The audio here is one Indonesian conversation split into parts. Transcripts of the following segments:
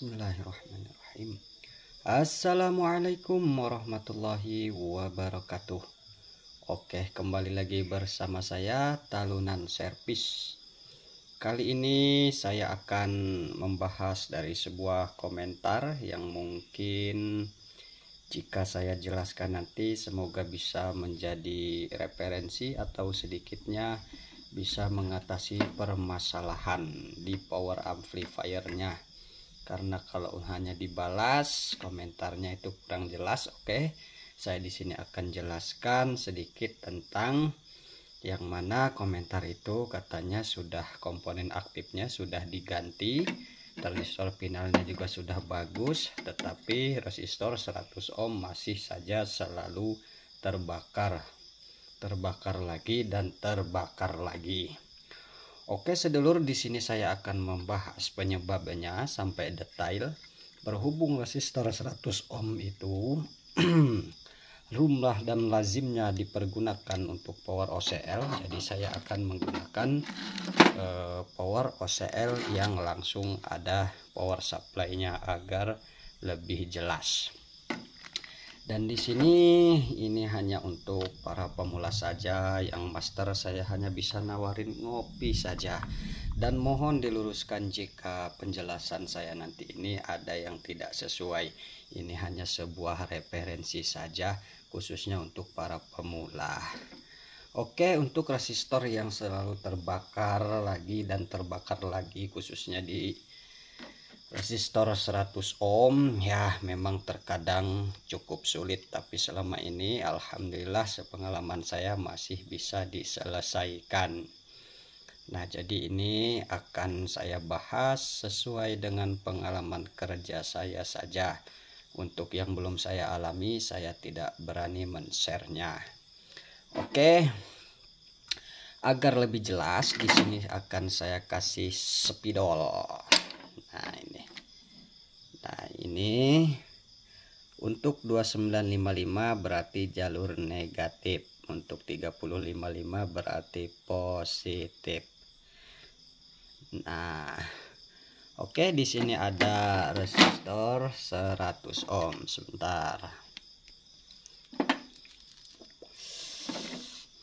Bismillahirrahmanirrahim. Assalamualaikum warahmatullahi wabarakatuh. Oke, kembali lagi bersama saya Talunan Servis. Kali ini saya akan membahas dari sebuah komentar yang mungkin jika saya jelaskan nanti semoga bisa menjadi referensi atau sedikitnya bisa mengatasi permasalahan di power amplifier-nya. Karena kalau hanya dibalas komentarnya itu kurang jelas. Oke, saya di sini akan jelaskan sedikit tentang yang mana komentar itu katanya sudah komponen aktifnya sudah diganti, transistor finalnya juga sudah bagus, tetapi resistor 100 ohm masih saja selalu terbakar lagi dan terbakar lagi. Oke sedulur, di sini saya akan membahas penyebabnya sampai detail. Berhubung resistor 100 ohm itu lumrah dan lazimnya dipergunakan untuk power OCL, jadi saya akan menggunakan power OCL yang langsung ada power supply-nya agar lebih jelas. Dan di sini ini hanya untuk para pemula saja, yang master saya hanya bisa nawarin ngopi saja. Dan mohon diluruskan jika penjelasan saya nanti ini ada yang tidak sesuai. Ini hanya sebuah referensi saja khususnya untuk para pemula. Oke, untuk resistor yang selalu terbakar lagi dan terbakar lagi khususnya di resistor 100 ohm ya memang terkadang cukup sulit, tapi selama ini alhamdulillah sepengalaman saya masih bisa diselesaikan. Nah, jadi ini akan saya bahas sesuai dengan pengalaman kerja saya saja. Untuk yang belum saya alami saya tidak berani men-share-nya. Oke. Agar lebih jelas di sini akan saya kasih spidol. Nah ini untuk 2955 berarti jalur negatif, untuk 3055 berarti positif. Nah oke, di sini ada resistor 100 ohm. Sebentar.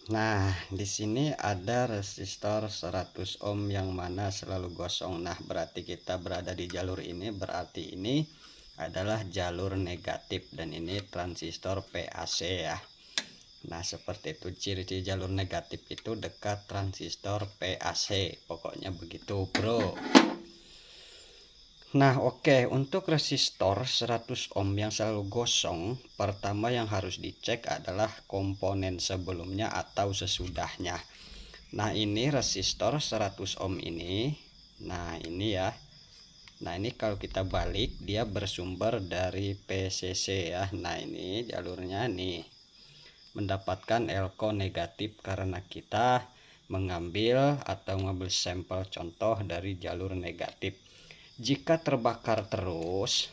Nah, di sini ada resistor 100 ohm yang mana selalu gosong. Nah, berarti kita berada di jalur ini, berarti ini adalah jalur negatif dan ini transistor PAC ya. Nah, seperti itu ciri-ciri jalur negatif itu dekat transistor PAC. Pokoknya begitu, Bro. Nah oke, untuk resistor 100 ohm yang selalu gosong, pertama yang harus dicek adalah komponen sebelumnya atau sesudahnya. Nah ini resistor 100 ohm ini, nah ini ya. Nah ini kalau kita balik dia bersumber dari PCC ya. Nah ini jalurnya nih mendapatkan elko negatif karena kita mengambil atau mengambil sampel contoh dari jalur negatif. Jika terbakar terus,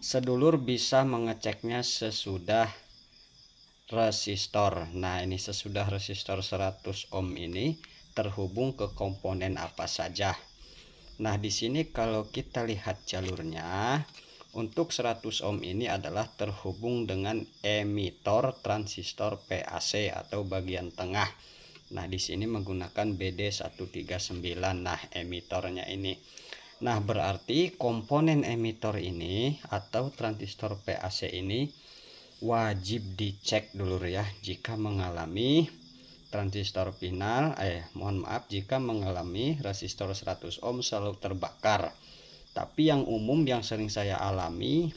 sedulur bisa mengeceknya sesudah resistor. Nah ini sesudah resistor 100 ohm ini terhubung ke komponen apa saja. Nah di sini kalau kita lihat jalurnya, untuk 100 ohm ini adalah terhubung dengan emitor transistor PAC atau bagian tengah. Nah di sini menggunakan BD139. Nah emitornya ini. Nah berarti komponen emitor ini atau transistor PAC ini wajib dicek dulu ya jika mengalami transistor final jika mengalami resistor 100 ohm selalu terbakar. Tapi yang umum yang sering saya alami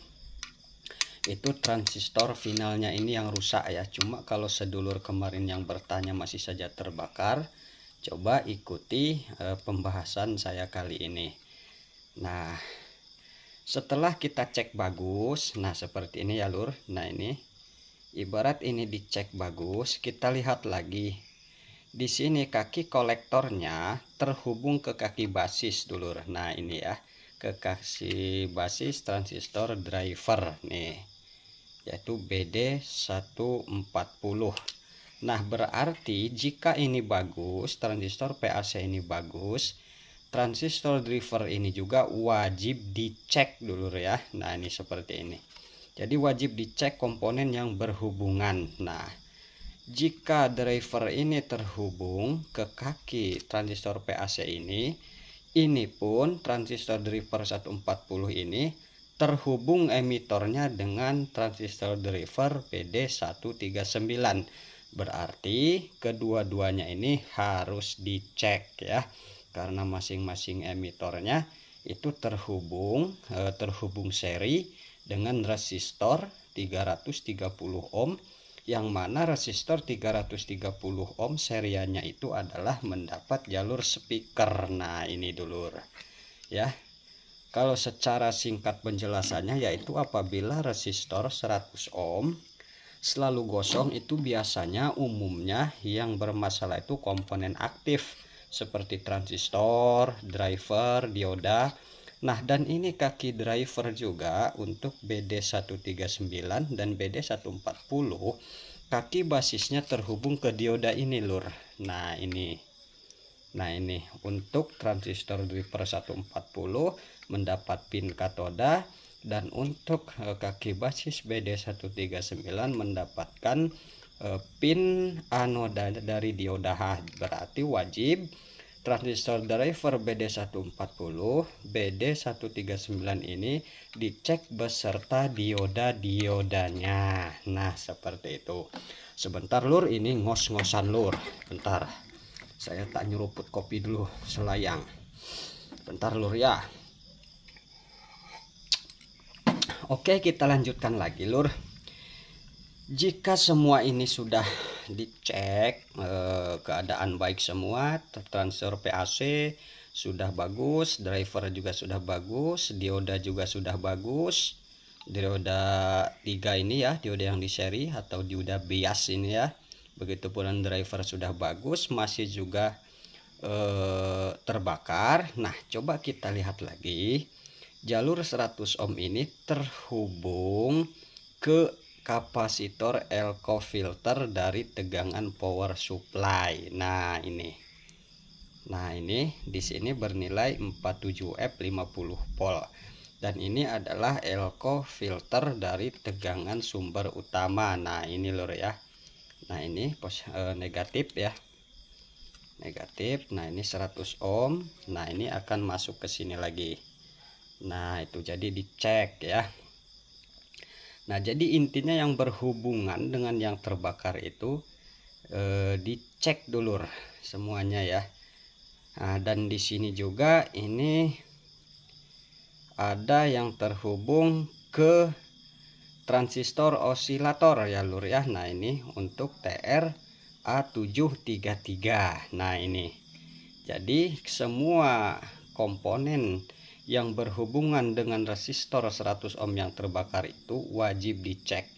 itu transistor finalnya ini yang rusak ya. Cuma kalau sedulur kemarin yang bertanya masih saja terbakar, coba ikuti pembahasan saya kali ini. Nah setelah kita cek bagus, nah seperti ini ya lur. Nah ini ibarat ini dicek bagus, kita lihat lagi di sini kaki kolektornya terhubung ke kaki basis dulur. Nah ini ya, ke kaki basis transistor driver nih, yaitu BD140. Nah berarti jika ini bagus, transistor PAC ini bagus, transistor driver ini juga wajib dicek dulu ya. Nah ini seperti ini. Jadi wajib dicek komponen yang berhubungan. Nah jika driver ini terhubung ke kaki transistor PAC ini pun transistor driver 140 ini terhubung emitornya dengan transistor driver PD139. Berarti kedua-duanya ini harus dicek ya, karena masing-masing emitornya itu terhubung seri dengan resistor 330 ohm, yang mana resistor 330 ohm serianya itu adalah mendapat jalur speaker. Nah ini dulur ya. Kalau secara singkat penjelasannya yaitu apabila resistor 100 ohm selalu gosong, itu biasanya umumnya yang bermasalah itu komponen aktif seperti transistor, driver, dioda. Nah dan ini kaki driver juga untuk BD139 dan BD140, kaki basisnya terhubung ke dioda ini lur. Nah ini untuk transistor driver 140 mendapat pin katoda, dan untuk kaki basis BD139 mendapatkan pin anoda dari dioda H. Berarti wajib transistor driver BD140, BD139 ini dicek beserta dioda-diodanya. Nah seperti itu. Sebentar lur, ini ngos-ngosan lur. Bentar, saya tak nyeruput kopi dulu selayang. Bentar lur ya. Oke, kita lanjutkan lagi lur. Jika semua ini sudah dicek keadaan baik semua, transistor PAC sudah bagus, driver juga sudah bagus, dioda juga sudah bagus, dioda 3 ini ya, dioda yang di seri atau dioda bias ini ya, begitupun driver sudah bagus, masih juga terbakar. Nah coba kita lihat lagi, jalur 100 ohm ini terhubung ke kapasitor elko filter dari tegangan power supply. Nah ini di sini bernilai 47F 50 volt, dan ini adalah elko filter dari tegangan sumber utama. Nah ini lur ya. Nah ini negatif ya, negatif. Nah ini 100 ohm. Nah ini akan masuk ke sini lagi. Nah itu jadi dicek ya. Nah jadi intinya yang berhubungan dengan yang terbakar itu dicek dulu semuanya ya. Nah, dan di sini juga ini ada yang terhubung ke transistor osilator ya lur ya. Nah ini untuk TR A733. Nah ini jadi semua komponen yang berhubungan dengan resistor 100 ohm yang terbakar itu wajib dicek.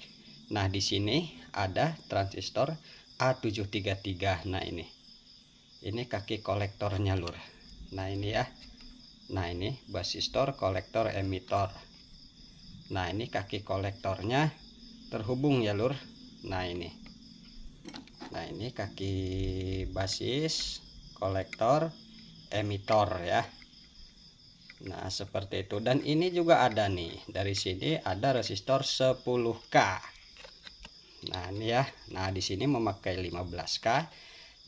Nah di sini ada transistor A733. Nah ini kaki kolektornya lur. Nah ini ya. Nah ini basistor, kolektor, emitor. Nah ini kaki kolektornya terhubung ya lur. Nah ini kaki basis, kolektor, emitor ya. Nah seperti itu. Dan ini juga ada nih, dari sini ada resistor 10K. Nah ini ya. Nah di sini memakai 15K.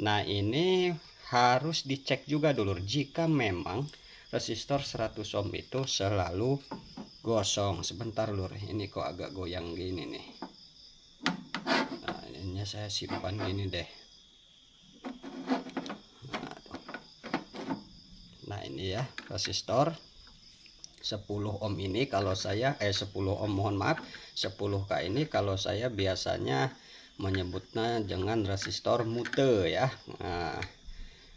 Nah ini harus dicek juga dulu jika memang resistor 100 ohm itu selalu gosong. Sebentar lur, ini kok agak goyang gini nih. Nah ini saya simpan gini deh. Nah ini ya resistor 10 ohm ini kalau saya 10 ohm mohon maaf, 10K ini kalau saya biasanya menyebutnya dengan resistor mute ya. Nah,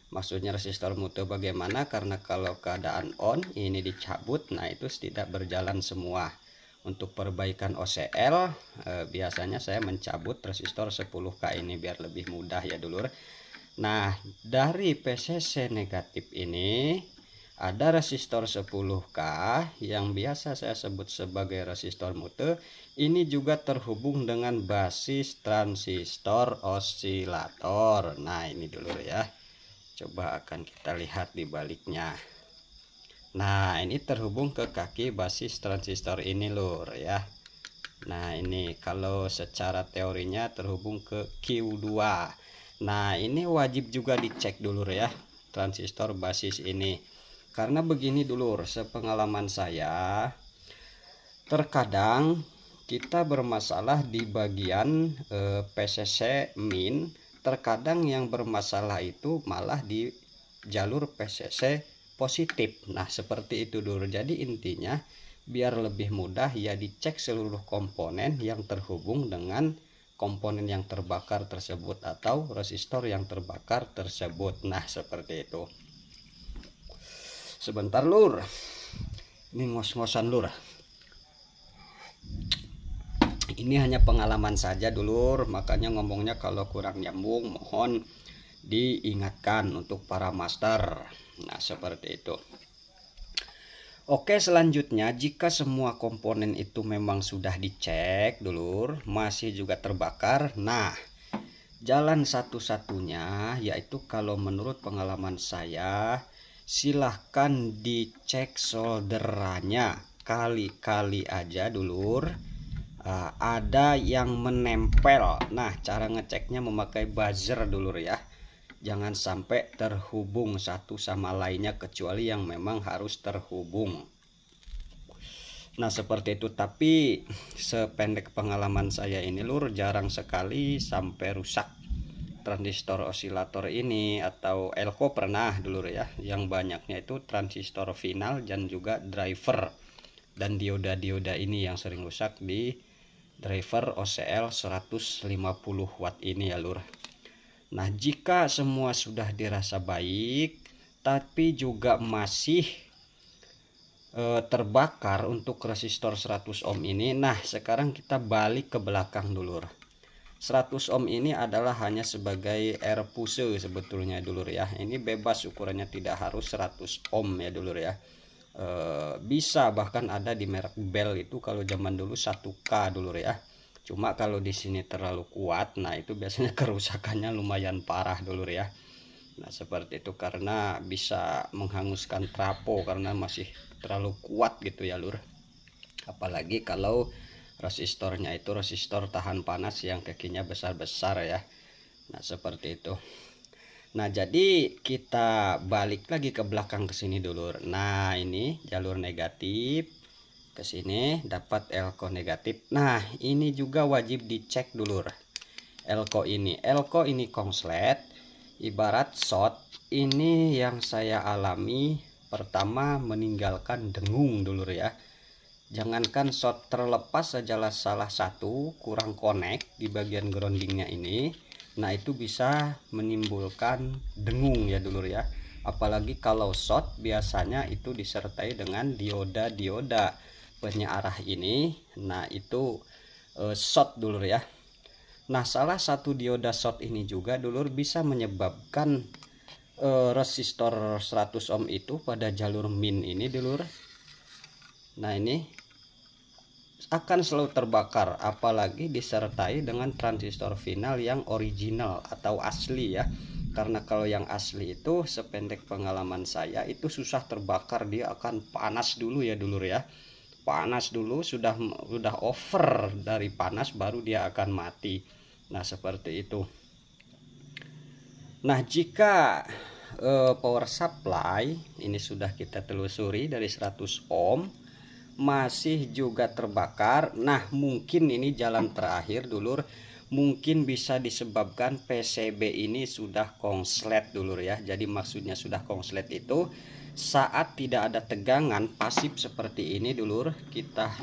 maksudnya resistor mute bagaimana? Karena kalau keadaan on ini dicabut, nah itu tidak berjalan semua. Untuk perbaikan OCL biasanya saya mencabut resistor 10K ini biar lebih mudah ya dulur. Nah dari PCC negatif ini ada resistor 10K yang biasa saya sebut sebagai resistor mute. Ini juga terhubung dengan basis transistor osilator. Nah ini dulu ya. Coba akan kita lihat di baliknya. Nah ini terhubung ke kaki basis transistor ini lur ya. Nah ini kalau secara teorinya terhubung ke Q2. Nah ini wajib juga dicek dulu ya transistor basis ini, karena begini dulur, sepengalaman saya terkadang kita bermasalah di bagian PCC min, terkadang yang bermasalah itu malah di jalur PCC positif. Nah seperti itu dulu. Jadi intinya biar lebih mudah ya dicek seluruh komponen yang terhubung dengan komponen yang terbakar tersebut atau resistor yang terbakar tersebut. Nah seperti itu. Sebentar lur, ini ngos-ngosan lur. Ini hanya pengalaman saja dulur, makanya ngomongnya kalau kurang nyambung mohon diingatkan untuk para master. Nah seperti itu. Oke, selanjutnya jika semua komponen itu memang sudah dicek dulur, masih juga terbakar, nah jalan satu-satunya yaitu kalau menurut pengalaman saya, silahkan dicek solderannya. Kali-kali aja dulur ada yang menempel. Nah cara ngeceknya memakai buzzer dulur ya, jangan sampai terhubung satu sama lainnya kecuali yang memang harus terhubung. Nah seperti itu. Tapi sependek pengalaman saya ini lur, jarang sekali sampai rusak transistor osilator ini atau elko pernah dulur ya. Yang banyaknya itu transistor final dan juga driver dan dioda-dioda ini yang sering rusak di driver OCL 150 watt ini ya lur. Nah jika semua sudah dirasa baik tapi juga masih terbakar untuk resistor 100 ohm ini, nah sekarang kita balik ke belakang dulur. 100 ohm ini adalah hanya sebagai air puse sebetulnya dulur ya. Ini bebas ukurannya, tidak harus 100 ohm ya dulur ya. Bisa bahkan ada di merek Bell itu kalau zaman dulu 1K dulur ya. Cuma kalau di sini terlalu kuat, nah itu biasanya kerusakannya lumayan parah dulur ya. Nah seperti itu, karena bisa menghanguskan trafo karena masih terlalu kuat gitu ya lur. Apalagi kalau resistornya itu resistor tahan panas yang kakinya besar-besar ya. Nah seperti itu. Nah jadi kita balik lagi ke belakang ke sini dulur. Nah ini jalur negatif ke sini dapat elko negatif. Nah ini juga wajib dicek dulur. Elko ini konslet, ibarat short. Ini yang saya alami pertama, meninggalkan dengung dulur ya. Jangankan short terlepas sajalah salah satu kurang connect di bagian groundingnya ini, nah itu bisa menimbulkan dengung ya dulur ya. Apalagi kalau short biasanya itu disertai dengan dioda-dioda penyearah ini. Nah itu short dulur ya. Nah salah satu dioda short ini juga dulur bisa menyebabkan resistor 100 ohm itu pada jalur min ini dulur. Nah ini akan selalu terbakar, apalagi disertai dengan transistor final yang original atau asli ya. Karena kalau yang asli itu sependek pengalaman saya itu susah terbakar, dia akan panas dulu ya dulur ya. Panas dulu, sudah over dari panas baru dia akan mati. Nah seperti itu. Nah jika power supply ini sudah kita telusuri dari 100 ohm masih juga terbakar, nah mungkin ini jalan terakhir dulur, mungkin bisa disebabkan PCB ini sudah konslet dulur ya. Jadi maksudnya sudah konslet itu saat tidak ada tegangan pasif seperti ini dulur, kita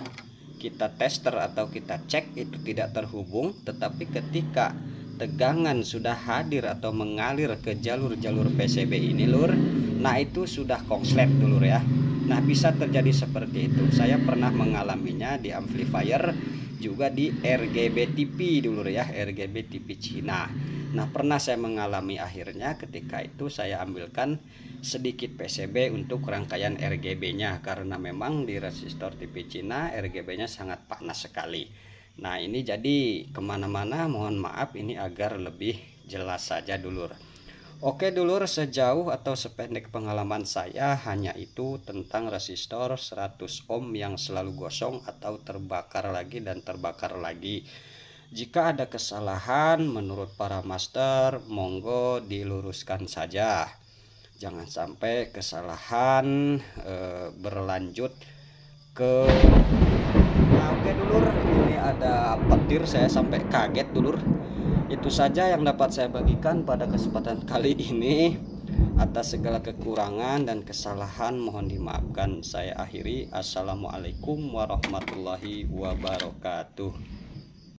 tester atau kita cek itu tidak terhubung. Tetapi ketika tegangan sudah hadir atau mengalir ke jalur-jalur PCB ini lur, nah itu sudah konslet dulur ya. Nah bisa terjadi seperti itu. Saya pernah mengalaminya di amplifier, juga di RGB TV dulur ya, RGB TV Cina. Nah pernah saya mengalami, akhirnya ketika itu saya ambilkan sedikit PCB untuk rangkaian RGB nya, karena memang di resistor TV Cina RGB nya sangat panas sekali. Nah ini jadi kemana-mana mohon maaf ini agar lebih jelas saja dulur. Oke dulur, sejauh atau sependek pengalaman saya hanya itu tentang resistor 100 ohm yang selalu gosong atau terbakar lagi dan terbakar lagi. Jika ada kesalahan menurut para master, monggo diluruskan saja. Jangan sampai kesalahan berlanjut ke oke dulur, ini ada petir, saya sampai kaget dulur. Itu saja yang dapat saya bagikan pada kesempatan kali ini. Atas segala kekurangan dan kesalahan mohon dimaafkan. Saya akhiri. Assalamualaikum warahmatullahi wabarakatuh.